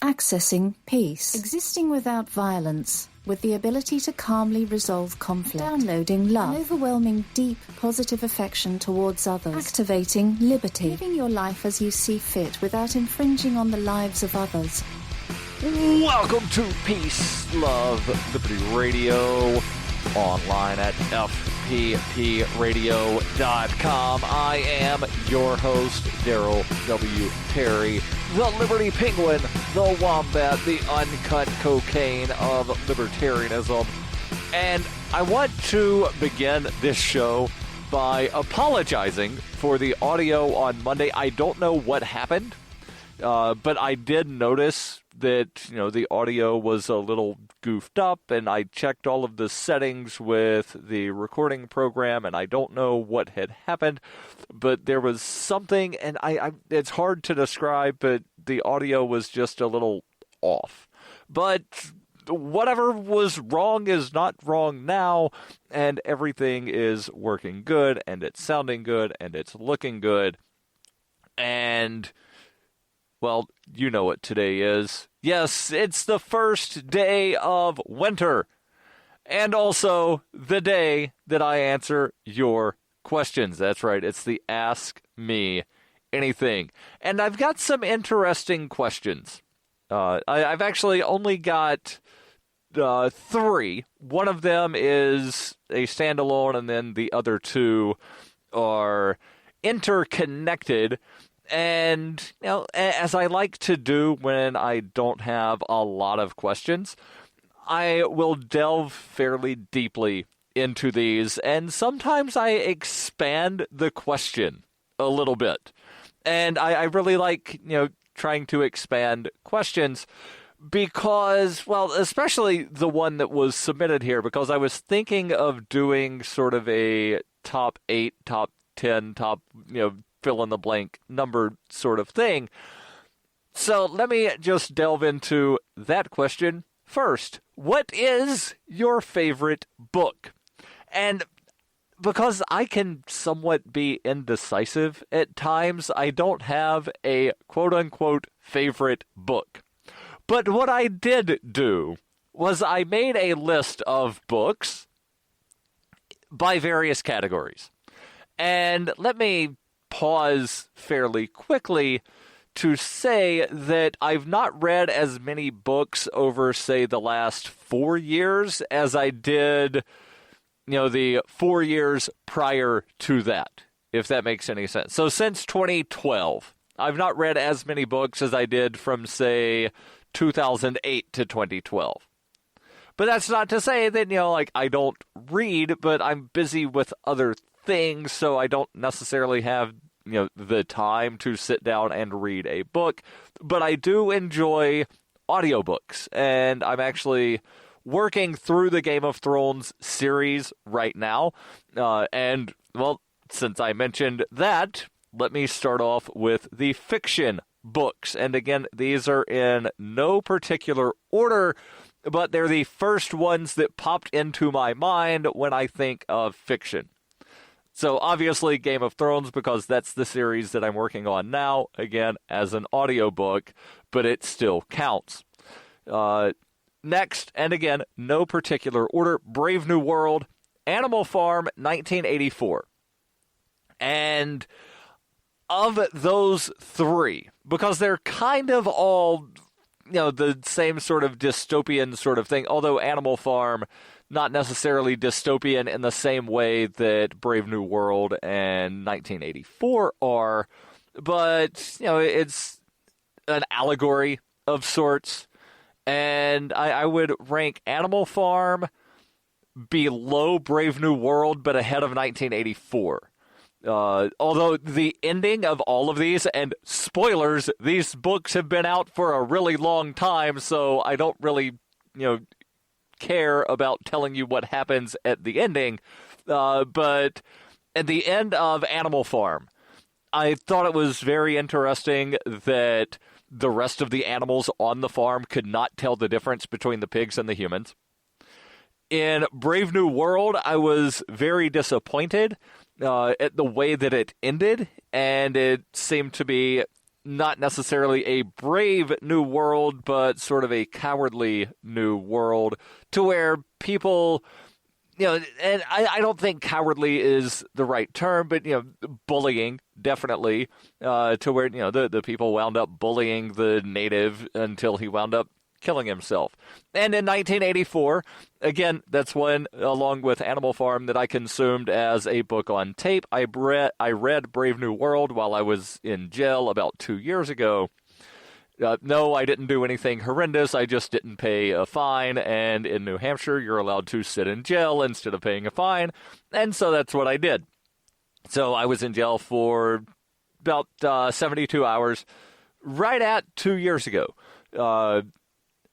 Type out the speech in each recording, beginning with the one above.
Accessing peace. Existing without violence, with the ability to calmly resolve conflict. Downloading love. An overwhelming, deep, positive affection towards others. Activating liberty. Living your life as you see fit without infringing on the lives of others. Welcome to Peace, Love, Liberty Radio, online at fppradio.com. I am your host, Darryl W. Perry, the Liberty Penguin, the Wombat, the uncut cocaine of libertarianism. And I want to begin this show by apologizing for the audio on Monday. I don't know what happened, but I did notice that, the audio was a little goofed up, and I checked all of the settings with the recording program, and I don't know what had happened, but there was something, and it's hard to describe, but the audio was just a little off. But whatever was wrong is not wrong now, and everything is working good, and it's sounding good, and it's looking good, and well, you know what today is. Yes, it's the first day of winter. And also the day that I answer your questions. That's right, it's the Ask Me Anything. And I've got some interesting questions. I've actually only got 3. One of them is a standalone, and then the other 2 are interconnected. And, as I like to do when I don't have a lot of questions, I will delve fairly deeply into these, and sometimes I expand the question a little bit. And I really like, trying to expand questions because, well, especially the one that was submitted here, because I was thinking of doing sort of a top 8, top 10, top, fill-in-the-blank number sort of thing. So let me just delve into that question first. What is your favorite book? And because I can somewhat be indecisive at times, I don't have a quote-unquote favorite book. But what I did do was I made a list of books by various categories. And let me pause fairly quickly to say that I've not read as many books over, say, the last 4 years as I did, the 4 years prior to that, if that makes any sense. So since 2012, I've not read as many books as I did from, say, 2008 to 2012. But that's not to say that, I don't read, but I'm busy with other things, so I don't necessarily have, the time to sit down and read a book. But I do enjoy audiobooks, and I'm actually working through the Game of Thrones series right now. And, well, since I mentioned that, let me start off with the fiction books. And again, these are in no particular order, but they're the first ones that popped into my mind when I think of fiction. So obviously Game of Thrones, because that's the series that I'm working on now, again, as an audiobook, but it still counts. Next, and again, no particular order, Brave New World, Animal Farm, 1984. And of those 3, because they're kind of all, the same sort of dystopian sort of thing, although Animal Farm, not necessarily dystopian in the same way that Brave New World and 1984 are, but, it's an allegory of sorts, and I would rank Animal Farm below Brave New World, but ahead of 1984. Although the ending of all of these, and spoilers, these books have been out for a really long time, so I don't really, care about telling you what happens at the ending, but at the end of Animal Farm, I thought it was very interesting that the rest of the animals on the farm could not tell the difference between the pigs and the humans. In Brave New World, I was very disappointed at the way that it ended, and it seemed to be not necessarily a brave new world, but sort of a cowardly new world to where people, and I don't think cowardly is the right term, but, bullying, definitely, to where, the people wound up bullying the native until he wound up killing himself. And in 1984, again, that's one, along with Animal Farm, that I consumed as a book on tape. I read Brave New World while I was in jail about 2 years ago. No, I didn't do anything horrendous. I just didn't pay a fine. And in New Hampshire, you're allowed to sit in jail instead of paying a fine. And so that's what I did. So I was in jail for about 72 hours right at 2 years ago.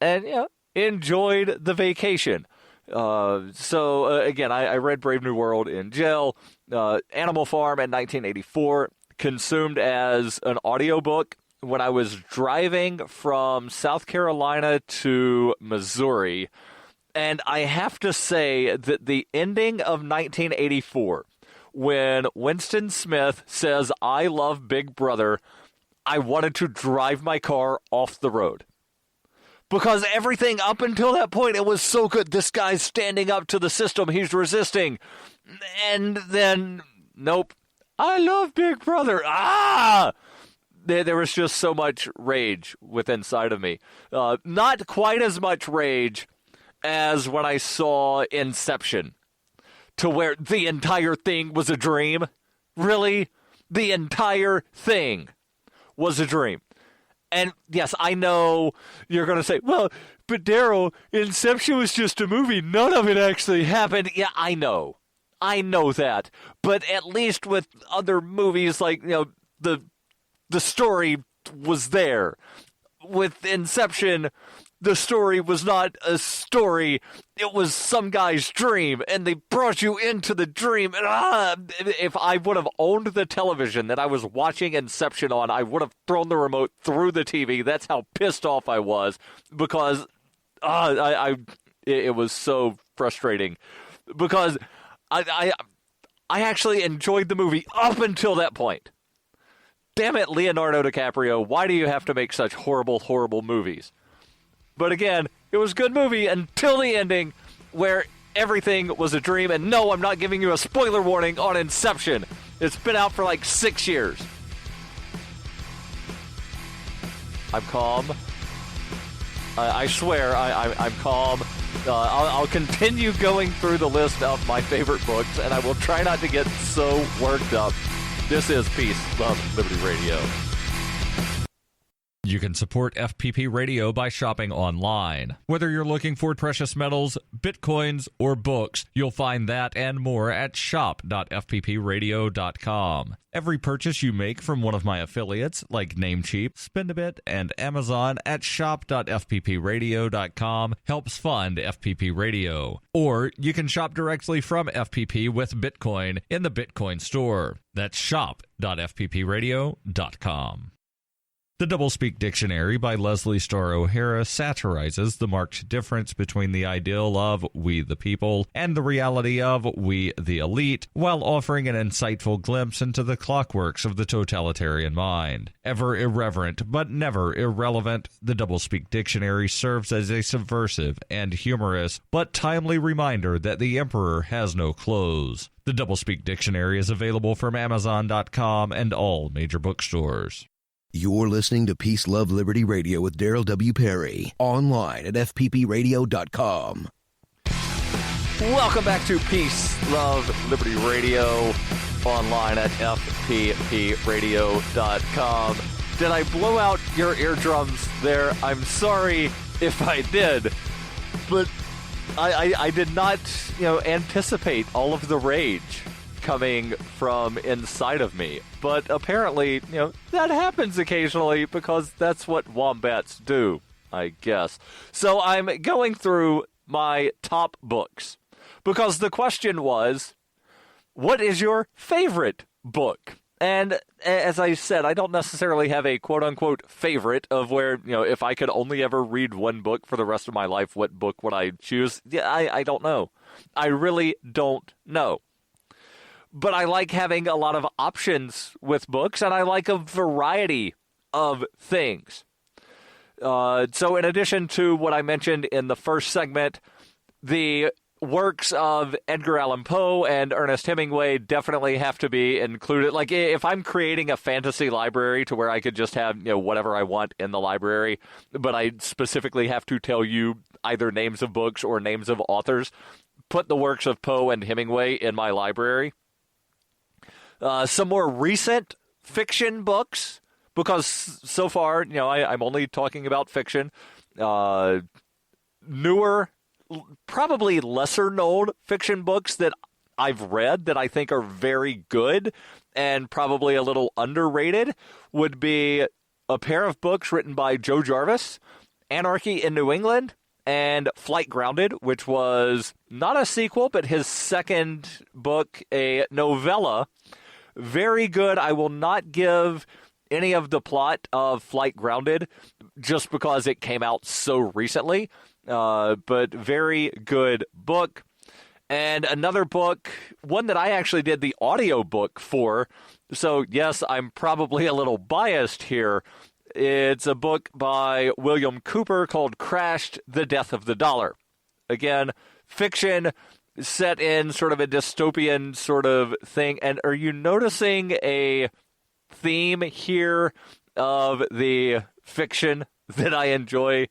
And, enjoyed the vacation. Again, I read Brave New World in jail. Animal Farm in 1984, consumed as an audiobook when I was driving from South Carolina to Missouri. And I have to say that the ending of 1984, when Winston Smith says, "I love Big Brother," I wanted to drive my car off the road. Because everything up until that point, it was so good. This guy's standing up to the system. He's resisting. And then, nope. I love Big Brother. There was just so much rage within inside of me. Not quite as much rage as when I saw Inception, to where the entire thing was a dream. Really? The entire thing was a dream. And yes, I know you're going to say, well, but Darryl, Inception was just a movie. None of it actually happened. Yeah, I know. I know that. But at least with other movies, like, the story was there. With Inception, the story was not a story. It was some guy's dream, and they brought you into the dream. And if I would have owned the television that I was watching Inception on, I would have thrown the remote through the TV. That's how pissed off I was, because it was so frustrating. Because I actually enjoyed the movie up until that point. Damn it, Leonardo DiCaprio, why do you have to make such horrible, horrible movies? But again, it was a good movie until the ending, where everything was a dream. And no, I'm not giving you a spoiler warning on Inception. It's been out for like 6 years. I'm calm. I swear, I'm calm. I'll continue going through the list of my favorite books, and I will try not to get so worked up. This is Peace, Love, Liberty Radio. You can support FPP Radio by shopping online. Whether you're looking for precious metals, bitcoins, or books, you'll find that and more at shop.fppradio.com. Every purchase you make from one of my affiliates, like Namecheap, Spendabit, and Amazon at shop.fppradio.com helps fund FPP Radio. Or you can shop directly from FPP with Bitcoin in the Bitcoin store. That's shop.fppradio.com. The Doublespeak Dictionary by Leslie Starr O'Hara satirizes the marked difference between the ideal of we the people and the reality of we the elite, while offering an insightful glimpse into the clockworks of the totalitarian mind. Ever irreverent but never irrelevant, the Doublespeak Dictionary serves as a subversive and humorous but timely reminder that the emperor has no clothes. The Doublespeak Dictionary is available from Amazon.com and all major bookstores. You're listening to Peace, Love, Liberty Radio with Darryl W. Perry, online at fppradio.com. Welcome back to Peace, Love, Liberty Radio, online at fppradio.com. Did I blow out your eardrums there? I'm sorry if I did, but I did not, anticipate all of the rage coming from inside of me. But apparently, that happens occasionally because that's what wombats do, I guess. So I'm going through my top books because the question was, what is your favorite book? And as I said, I don't necessarily have a quote-unquote favorite of where, if I could only ever read one book for the rest of my life, what book would I choose? Yeah, I don't know. I really don't know. But I like having a lot of options with books, and I like a variety of things. So in addition to what I mentioned in the first segment, the works of Edgar Allan Poe and Ernest Hemingway definitely have to be included. Like, if I'm creating a fantasy library to where I could just have, whatever I want in the library, but I specifically have to tell you either names of books or names of authors, put the works of Poe and Hemingway in my library. Some more recent fiction books, because so far, I'm only talking about fiction. Newer, probably lesser-known fiction books that I've read that I think are very good and probably a little underrated would be a pair of books written by Joe Jarvis, Anarchy in New England, and Flight Grounded, which was not a sequel, but his second book, a novella. Very good. I will not give any of the plot of Flight Grounded just because it came out so recently. But very good book. And another book, one that I actually did the audio book for. So, yes, I'm probably a little biased here. It's a book by William Cooper called Crashed, The Death of the Dollar. Again, fiction set in sort of a dystopian sort of thing. And are you noticing a theme here of the fiction that I enjoy?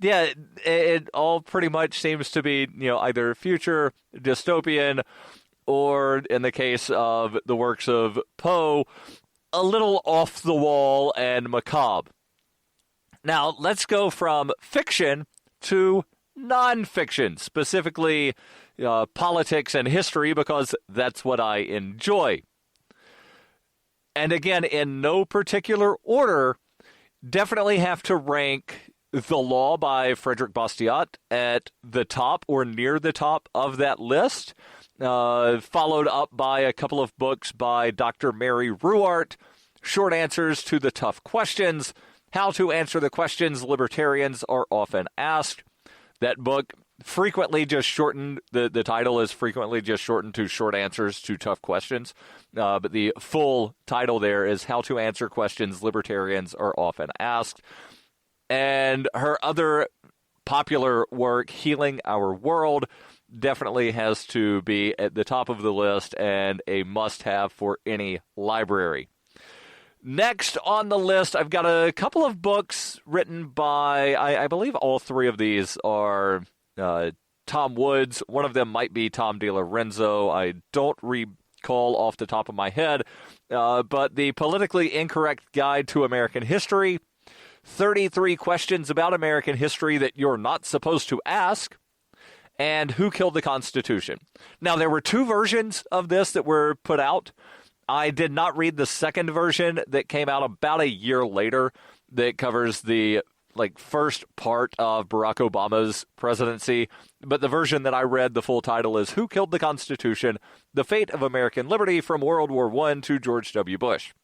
Yeah, it all pretty much seems to be, either future, dystopian, or in the case of the works of Poe, a little off the wall and macabre. Now, let's go from fiction to nonfiction, specifically politics and history, because that's what I enjoy. And again, in no particular order, definitely have to rank The Law by Frederick Bastiat at the top or near the top of that list, followed up by a couple of books by Dr. Mary Ruwart, Short Answers to the Tough Questions, How to Answer the Questions Libertarians Are Often Asked. That book frequently just shortened, the title is frequently just shortened to Short Answers to Tough Questions, but the full title there is How to Answer Questions Libertarians Are Often Asked. And her other popular work, Healing Our World, definitely has to be at the top of the list and a must-have for any library. Next on the list, I've got a couple of books written by, I believe all three of these are Tom Woods. One of them might be Tom DiLorenzo. I don't recall off the top of my head, but The Politically Incorrect Guide to American History, 33 Questions About American History That You're Not Supposed to Ask, and Who Killed the Constitution. Now, there were two versions of this that were put out. I did not read the second version that came out about a year later that covers the first part of Barack Obama's presidency. But the version that I read, the full title is Who Killed the Constitution? The Fate of American Liberty from World War I to George W. Bush.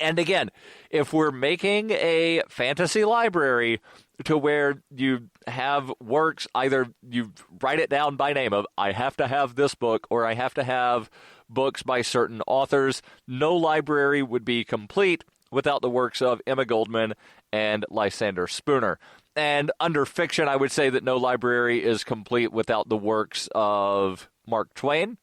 And again, if we're making a fantasy library to where you have works, either you write it down by name of, I have to have this book, or I have to have books by certain authors, no library would be complete without the works of Emma Goldman and Lysander Spooner. And under fiction, I would say that no library is complete without the works of Mark Twain.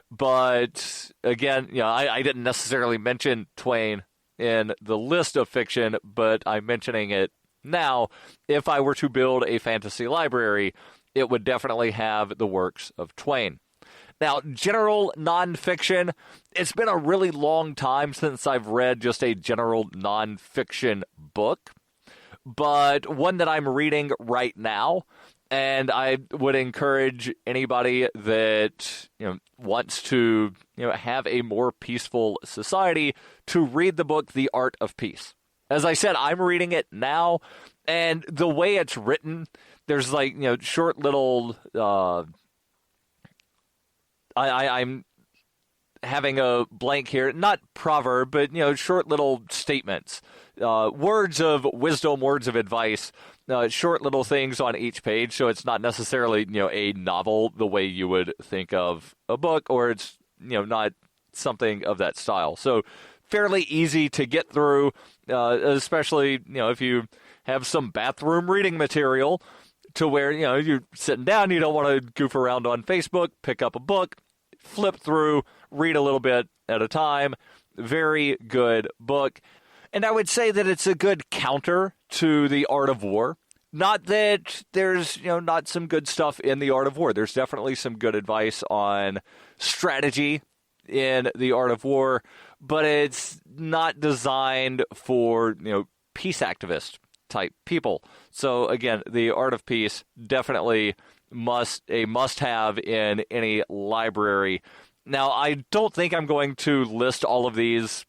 But again, I didn't necessarily mention Twain in the list of fiction, but I'm mentioning it now. If I were to build a fantasy library, it would definitely have the works of Twain. Now, general nonfiction, it's been a really long time since I've read just a general nonfiction book, but one that I'm reading right now. And I would encourage anybody that wants to have a more peaceful society to read the book The Art of Peace. As I said, I'm reading it now, and the way it's written, there's short little. I'm having a blank here, not proverb, but short little statements, words of wisdom, words of advice. Short little things on each page, so it's not necessarily, a novel the way you would think of a book, or it's, not something of that style. So fairly easy to get through, especially, if you have some bathroom reading material to where, you're sitting down, you don't want to goof around on Facebook, pick up a book, flip through, read a little bit at a time. Very good book. And I would say that it's a good counter to The Art of War. Not that there's, not some good stuff in The Art of War. There's definitely some good advice on strategy in The Art of War, but it's not designed for, peace activist type people. So again, The Art of Peace, definitely a must-have in any library. Now, I don't think I'm going to list all of these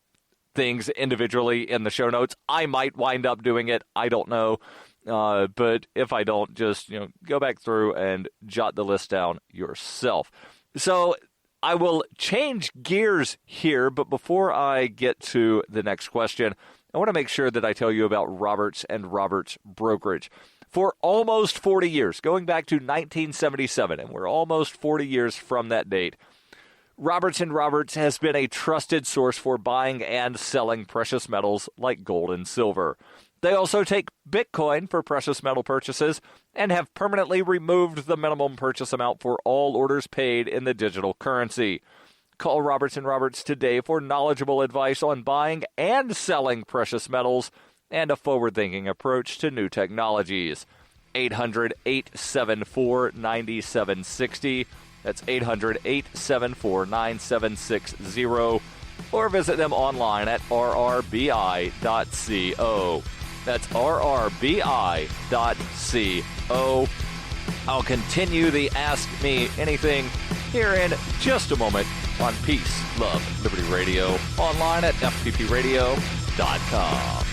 things individually in the show notes. I might wind up doing it. I don't know. But if I don't, just go back through and jot the list down yourself. So I will change gears here, but before I get to the next question, I want to make sure that I tell you about Roberts and Roberts Brokerage. For almost 40 years, going back to 1977, and we're almost 40 years from that date, Roberts & Roberts has been a trusted source for buying and selling precious metals like gold and silver. They also take Bitcoin for precious metal purchases and have permanently removed the minimum purchase amount for all orders paid in the digital currency. Call Roberts & Roberts today for knowledgeable advice on buying and selling precious metals and a forward-thinking approach to new technologies. 800-874-9760. That's 800-874-9760. Or visit them online at rrbi.co. That's rrbi.co. I'll continue the Ask Me Anything here in just a moment on Peace, Love, Liberty Radio, online at fppradio.com.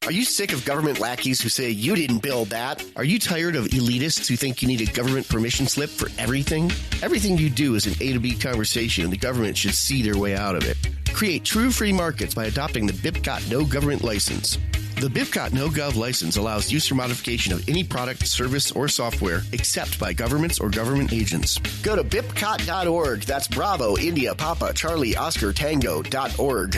Are you sick of government lackeys who say you didn't build that? Are you tired of elitists who think you need a government permission slip for everything? Everything you do is an A to B conversation, and the government should see their way out of it. Create true free markets by adopting the BIPCOT No Government License. The BIPCOT No Gov license allows use or modification of any product, service, or software except by governments or government agents. Go to BIPCOT.org. That's Bravo, India, Papa, Charlie, Oscar, Tango.org.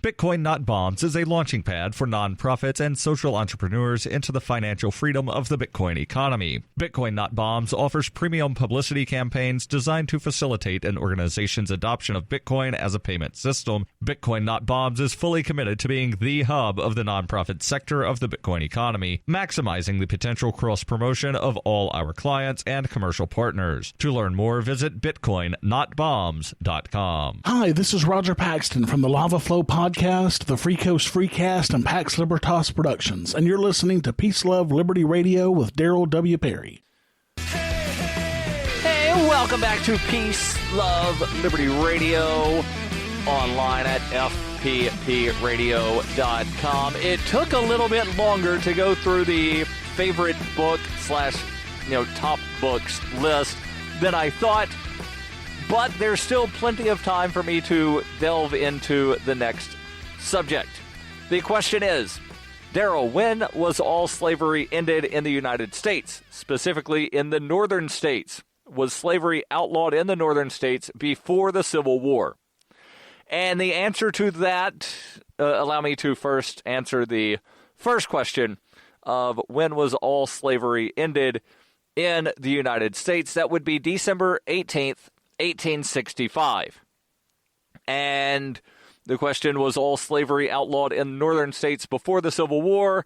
Bitcoin Not Bombs is a launching pad for nonprofits and social entrepreneurs into the financial freedom of the Bitcoin economy. Bitcoin Not Bombs offers premium publicity campaigns designed to facilitate an organization's adoption of Bitcoin as a payment system. Bitcoin Not Bombs is fully committed to being the hub of the nonprofit sector of the Bitcoin economy, maximizing the potential cross-promotion of all our clients and commercial partners. To learn more, visit bitcoinnotbombs.com. Hi, this is Roger Paxton from the Lava Flow Podcast, the Free Coast Freecast, and Pax Libertas Productions, and you're listening to Peace, Love, Liberty Radio with Darryl W. Perry. Hey, welcome back to Peace, Love, Liberty Radio, online at fppradio.com. It took a little bit longer to go through the favorite book / top books list than I thought, but there's still plenty of time for me to delve into the next subject. The question is, Darryl, when was all slavery ended in the United States, specifically in the northern states? Was slavery outlawed in the northern states before the Civil War? And the answer to that, allow me to first answer the first question of when was all slavery ended in the United States. That would be December 18th, 1865. And the question was all slavery outlawed in northern states before the Civil War.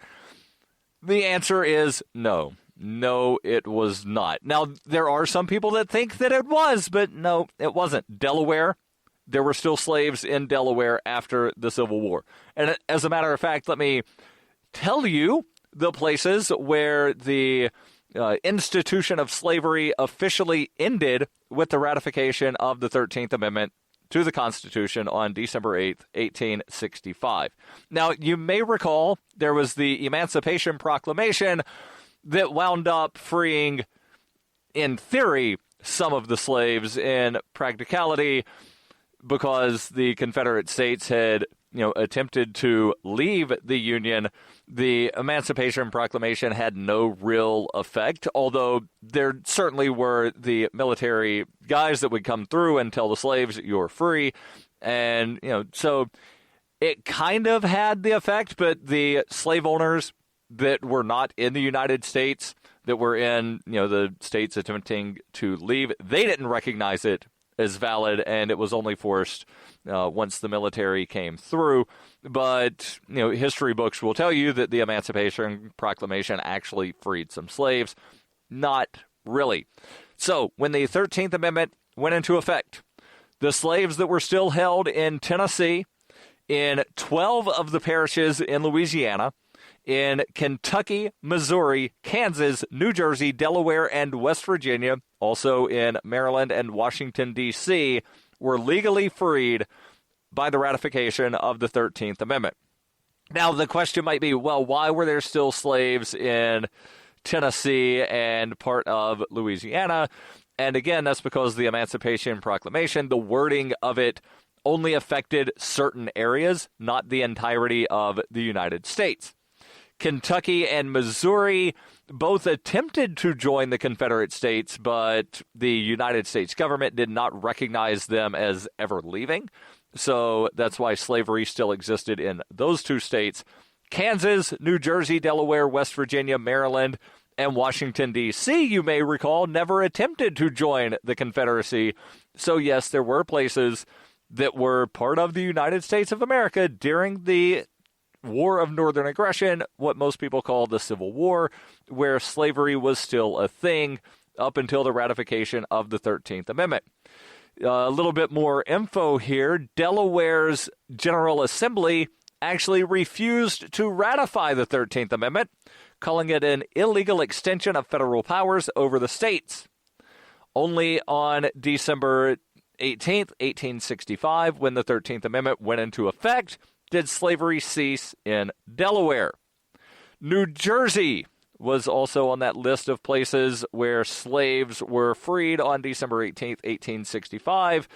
The answer is no. No, it was not. Now, there are some people that think that it was, but no, it wasn't. Delaware, there were still slaves in Delaware after the Civil War. And as a matter of fact, let me tell you the places where the institution of slavery officially ended with the ratification of the 13th Amendment to the Constitution on December 8th, 1865. Now, you may recall there was the Emancipation Proclamation that wound up freeing, in theory, some of the slaves. In practicality, because the Confederate States had attempted to leave the Union, the Emancipation Proclamation had no real effect, although there certainly were the military guys that would come through and tell the slaves, you're free. And, so it kind of had the effect, but the slave owners that were not in the United States, that were in, the states attempting to leave, they didn't recognize it as valid, and it was only forced once the military came through. But, history books will tell you that the Emancipation Proclamation actually freed some slaves. Not really. So, when the 13th Amendment went into effect, the slaves that were still held in Tennessee, in 12 of the parishes in Louisiana, in Kentucky, Missouri, Kansas, New Jersey, Delaware, and West Virginia, also in Maryland and Washington, D.C., were legally freed by the ratification of the 13th Amendment. Now, the question might be, well, why were there still slaves in Tennessee and part of Louisiana? And again, that's because the Emancipation Proclamation, the wording of it, only affected certain areas, not the entirety of the United States. Kentucky and Missouri both attempted to join the Confederate States, but the United States government did not recognize them as ever leaving. So that's why slavery still existed in those two states. Kansas, New Jersey, Delaware, West Virginia, Maryland, and Washington, D.C., you may recall, never attempted to join the Confederacy. So yes, there were places that were part of the United States of America during the War of Northern Aggression, what most people call the Civil War, where slavery was still a thing up until the ratification of the 13th Amendment. A little bit more info here. Delaware's General Assembly actually refused to ratify the 13th Amendment, calling it an illegal extension of federal powers over the states. Only on December 18th, 1865, when the 13th Amendment went into effect, did slavery cease in Delaware. New Jersey was also on that list of places where slaves were freed on December 18th, 1865.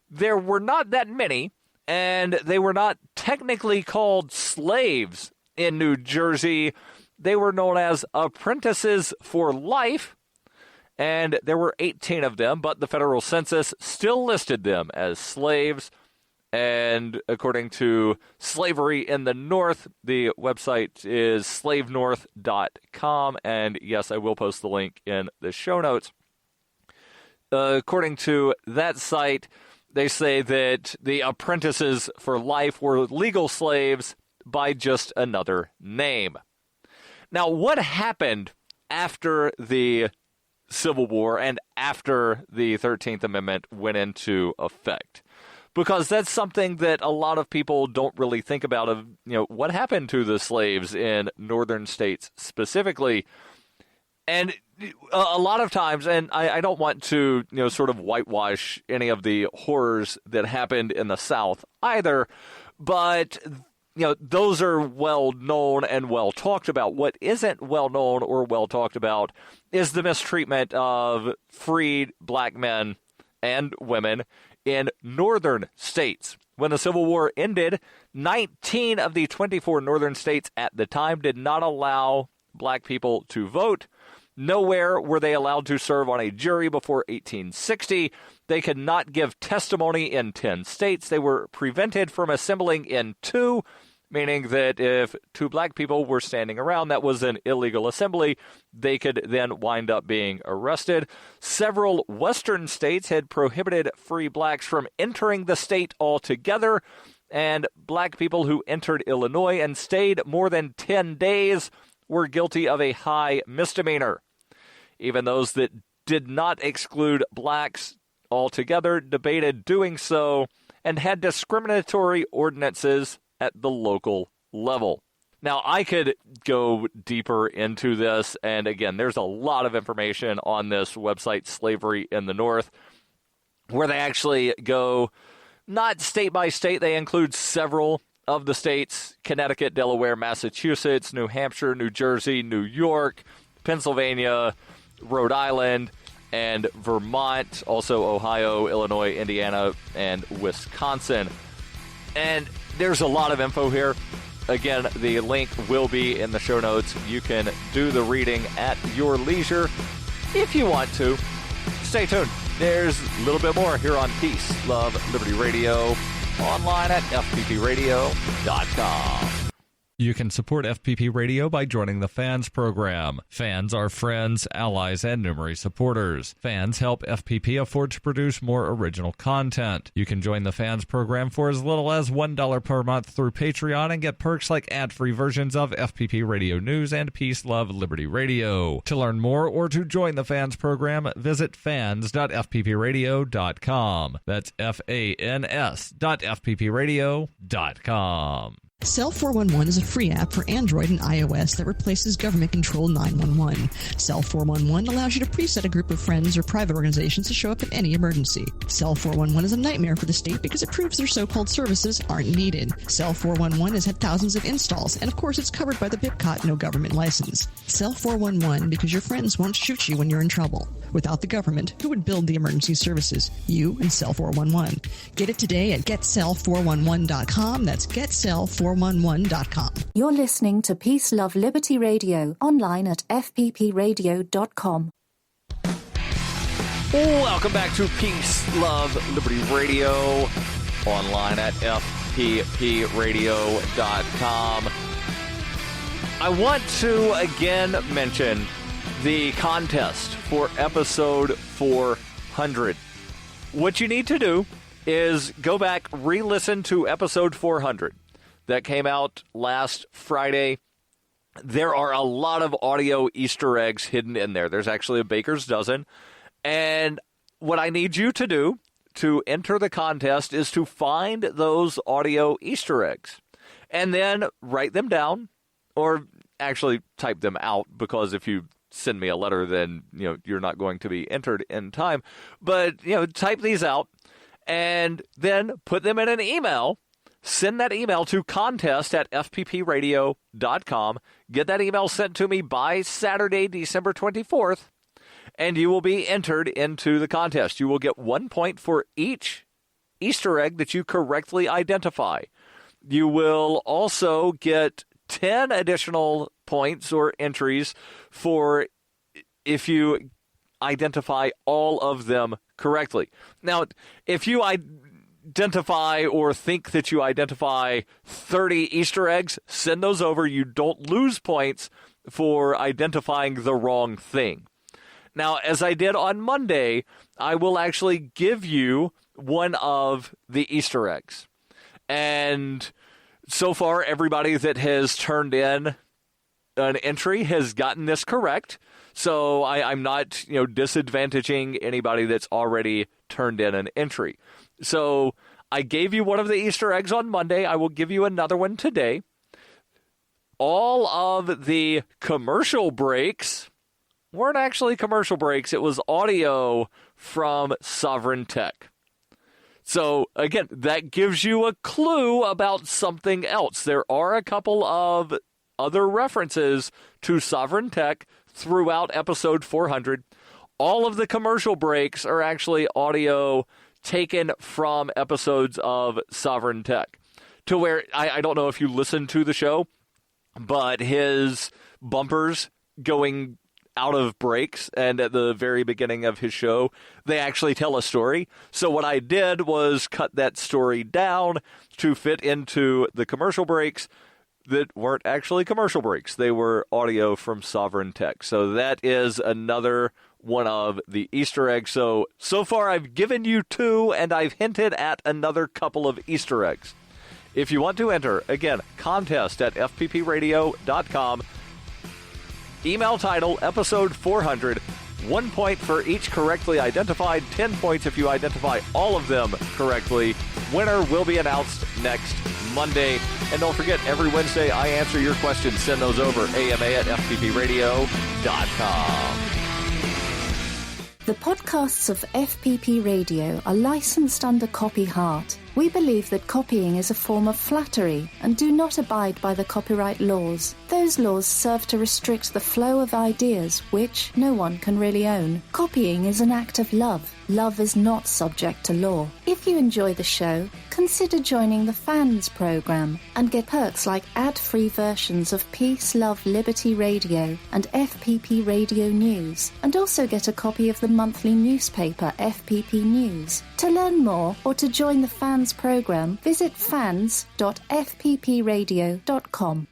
There were not that many, and they were not technically called slaves in New Jersey. They were known as apprentices for life, and there were 18 of them, but the federal census still listed them as slaves. And according to Slavery in the North, the website is slavenorth.com. And yes, I will post the link in the show notes. According to that site, they say that the apprentices for life were legal slaves by just another name. Now, what happened after the Civil War and after the 13th Amendment went into effect? Because that's something that a lot of people don't really think about of, what happened to the slaves in northern states specifically. And a lot of times, and I don't want to, sort of whitewash any of the horrors that happened in the South either, but, those are well known and well talked about. What isn't well known or well talked about is the mistreatment of freed black men and women in northern states. When the Civil War ended, 19 of the 24 northern states at the time did not allow black people to vote. Nowhere were they allowed to serve on a jury before 1860. They could not give testimony in 10 states. They were prevented from assembling in 2, meaning that if 2 black people were standing around, that was an illegal assembly. They could then wind up being arrested. Several western states had prohibited free blacks from entering the state altogether, and black people who entered Illinois and stayed more than 10 days were guilty of a high misdemeanor. Even those that did not exclude blacks altogether debated doing so and had discriminatory ordinances at the local level. Now, I could go deeper into this, and again, there's a lot of information on this website, Slavery in the North, where they actually go not state by state. They include several of the states: Connecticut, Delaware, Massachusetts, New Hampshire, New Jersey, New York, Pennsylvania, Rhode Island, and Vermont, also Ohio, Illinois, Indiana, and Wisconsin. And there's a lot of info here. Again, the link will be in the show notes. You can do the reading at your leisure if you want to. Stay tuned. There's a little bit more here on Peace, Love, Liberty Radio, online at fppradio.com. You can support FPP Radio by joining the Fans program. Fans are friends, allies, and numerous supporters. Fans help FPP afford to produce more original content. You can join the Fans program for as little as $1 per month through Patreon and get perks like ad-free versions of FPP Radio News and Peace, Love, Liberty Radio. To learn more or to join the Fans program, visit fans.fppradio.com. That's fans.fppradio.com. Cell 411 is a free app for Android and iOS that replaces government-controlled 911. Cell 411 allows you to preset a group of friends or private organizations to show up in any emergency. Cell 411 is a nightmare for the state because it proves their so-called services aren't needed. Cell 411 has had thousands of installs, and of course it's covered by the BIPCOT no government license. Cell 411 because your friends won't shoot you when you're in trouble. Without the government, who would build the emergency services? You and Cell 411. Get it today at getcell411.com. That's getcell411.com. You're listening to Peace, Love, Liberty Radio, online at fppradio.com. Welcome back to Peace, Love, Liberty Radio, online at fppradio.com. I want to again mention the contest for episode 400. What you need to do is go back, re-listen to episode 400 that came out last Friday. There are a lot of audio Easter eggs hidden in there. There's actually a baker's dozen. And what I need you to do to enter the contest is to find those audio Easter eggs and then write them down, or actually type them out, because if you send me a letter, then you're not going to be entered in time. But type these out and then put them in an email. Send that email to contest@fppradio.com. Get that email sent to me by Saturday, December 24th, and you will be entered into the contest. You will get 1 point for each Easter egg that you correctly identify. You will also get 10 additional points or entries for if you identify all of them correctly. Now, if you identify or think that you identify 30 Easter eggs, send those over. You don't lose points for identifying the wrong thing. Now, as I did on Monday, I will actually give you one of the Easter eggs. And so far, everybody that has turned in an entry has gotten this correct. So I'm not, disadvantaging anybody that's already turned in an entry. So I gave you one of the Easter eggs on Monday. I will give you another one today. All of the commercial breaks weren't actually commercial breaks. It was audio from Sovereign Tech. So, again, that gives you a clue about something else. There are a couple of other references to Sovereign Tech throughout episode 400. All of the commercial breaks are actually audio taken from episodes of Sovereign Tech. To where, I don't know if you listen to the show, but his bumpers going out of breaks, and at the very beginning of his show, they actually tell a story. So what I did was cut that story down to fit into the commercial breaks that weren't actually commercial breaks. They were audio from Sovereign Tech. So that is another one of the Easter eggs. So far I've given you 2, and I've hinted at another couple of Easter eggs. If you want to enter, again, contest@fppradio.com. Email title, episode 400. 1 point for each correctly identified. 10 points if you identify all of them correctly. Winner will be announced next Monday. And don't forget, every Wednesday I answer your questions. Send those over, ama@fppradio.com. The podcasts of FPP Radio are licensed under Copy Heart. We believe that copying is a form of flattery and do not abide by the copyright laws. Those laws serve to restrict the flow of ideas which no one can really own. Copying is an act of love. Love is not subject to law. If you enjoy the show, consider joining the Fans program and get perks like ad-free versions of Peace, Love, Liberty Radio and FPP Radio News, and also get a copy of the monthly newspaper FPP News. To learn more or to join the Fans program, visit fans.fppradio.com.